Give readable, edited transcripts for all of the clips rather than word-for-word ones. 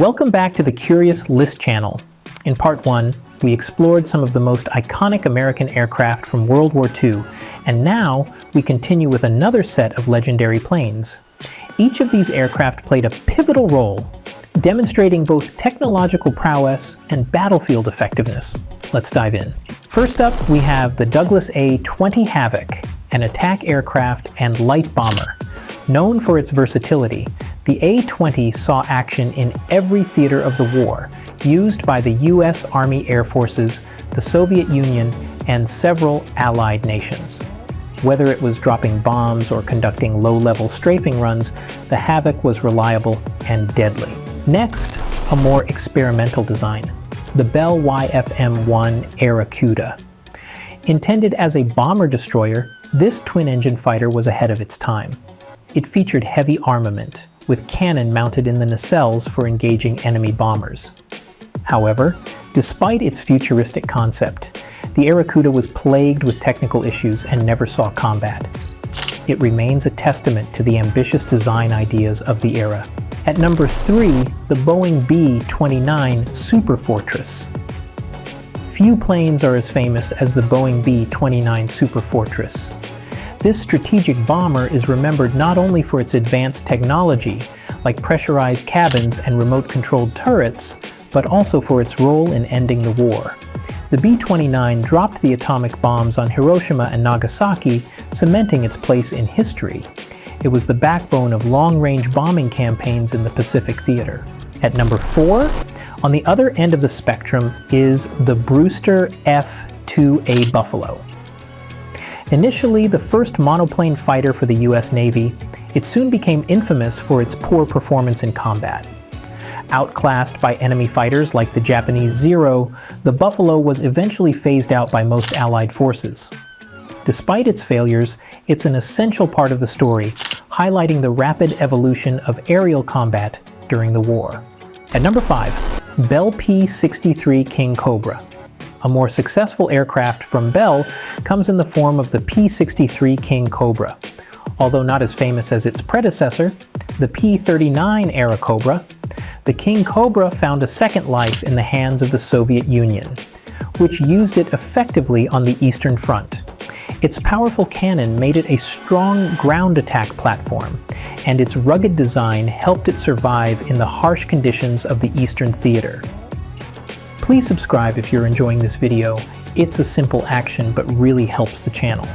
Welcome back to the Curious List channel. In part 1, we explored some of the most iconic American aircraft from World War II, and now we continue with another set of legendary planes. Each of these aircraft played a pivotal role, demonstrating both technological prowess and battlefield effectiveness. Let's dive in. First up, we have the Douglas A-20 Havoc, an attack aircraft and light bomber. Known for its versatility, the A-20 saw action in every theater of the war, used by the U.S. Army Air Forces, the Soviet Union, and several allied nations. Whether it was dropping bombs or conducting low-level strafing runs, the Havoc was reliable and deadly. Next, a more experimental design, the Bell YFM-1 Aerocuda. Intended as a bomber destroyer, this twin-engine fighter was ahead of its time. It featured heavy armament, with cannon mounted in the nacelles for engaging enemy bombers. However, despite its futuristic concept, the Aerocuda was plagued with technical issues and never saw combat. It remains a testament to the ambitious design ideas of the era. At number 3, the Boeing B-29 Superfortress. Few planes are as famous as the Boeing B-29 Superfortress. This strategic bomber is remembered not only for its advanced technology, like pressurized cabins and remote-controlled turrets, but also for its role in ending the war. The B-29 dropped the atomic bombs on Hiroshima and Nagasaki, cementing its place in history. It was the backbone of long-range bombing campaigns in the Pacific Theater. At number 4, on the other end of the spectrum, is the Brewster F2A Buffalo. Initially the first monoplane fighter for the U.S. Navy, it soon became infamous for its poor performance in combat. Outclassed by enemy fighters like the Japanese Zero, the Buffalo was eventually phased out by most Allied forces. Despite its failures, it's an essential part of the story, highlighting the rapid evolution of aerial combat during the war. At number 5, Bell P-63 Kingcobra. A more successful aircraft from Bell comes in the form of the P-63 Kingcobra. Although not as famous as its predecessor, the P-39 Airacobra, the Kingcobra found a second life in the hands of the Soviet Union, which used it effectively on the Eastern Front. Its powerful cannon made it a strong ground attack platform, and its rugged design helped it survive in the harsh conditions of the Eastern Theater. Please subscribe if you're enjoying this video. It's a simple action but really helps the channel.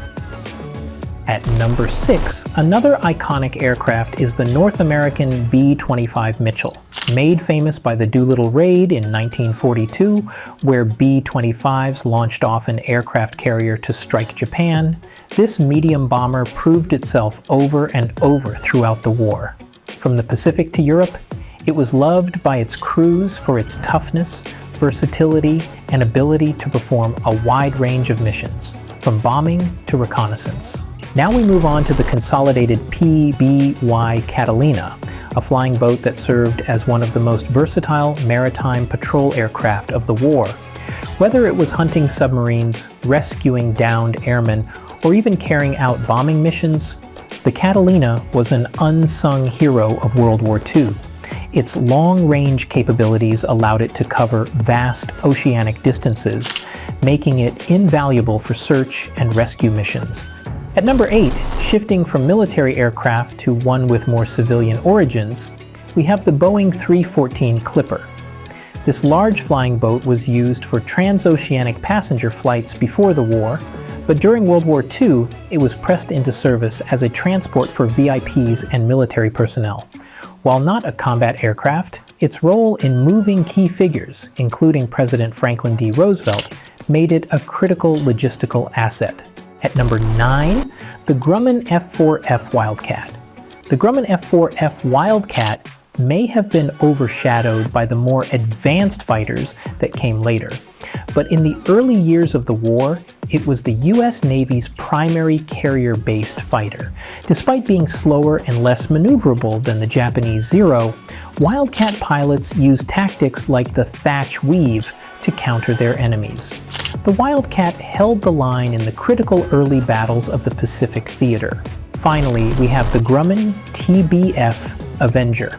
At number 6, another iconic aircraft is the North American B-25 Mitchell. Made famous by the Doolittle Raid in 1942, where B-25s launched off an aircraft carrier to strike Japan, this medium bomber proved itself over and over throughout the war. From the Pacific to Europe, it was loved by its crews for its toughness, versatility, and ability to perform a wide range of missions, from bombing to reconnaissance. Now we move on to the Consolidated PBY Catalina, a flying boat that served as one of the most versatile maritime patrol aircraft of the war. Whether it was hunting submarines, rescuing downed airmen, or even carrying out bombing missions, the Catalina was an unsung hero of World War II. Its long-range capabilities allowed it to cover vast oceanic distances, making it invaluable for search and rescue missions. At number 8, shifting from military aircraft to one with more civilian origins, we have the Boeing 314 Clipper. This large flying boat was used for transoceanic passenger flights before the war, but during World War II, it was pressed into service as a transport for VIPs and military personnel. While not a combat aircraft, its role in moving key figures, including President Franklin D. Roosevelt, made it a critical logistical asset. At number 9, the Grumman F4F Wildcat. The Grumman F4F Wildcat may have been overshadowed by the more advanced fighters that came later, but in the early years of the war, it was the U.S. Navy's primary carrier-based fighter. Despite being slower and less maneuverable than the Japanese Zero, Wildcat pilots used tactics like the thatch weave to counter their enemies. The Wildcat held the line in the critical early battles of the Pacific Theater. Finally, we have the Grumman TBF Avenger.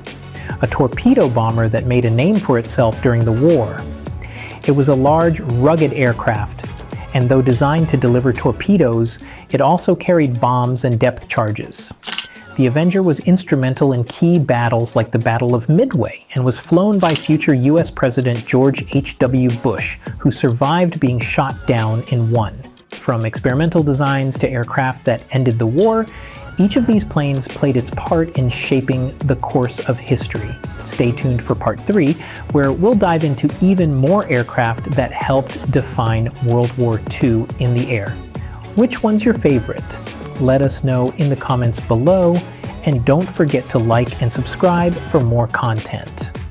a torpedo bomber that made a name for itself during the war. It was a large, rugged aircraft, and though designed to deliver torpedoes, it also carried bombs and depth charges. The Avenger was instrumental in key battles like the Battle of Midway and was flown by future US President George H.W. Bush, who survived being shot down in one. From experimental designs to aircraft that ended the war, each of these planes played its part in shaping the course of history. Stay tuned for part 3, where we'll dive into even more aircraft that helped define World War II in the air. Which one's your favorite? Let us know in the comments below, and don't forget to like and subscribe for more content.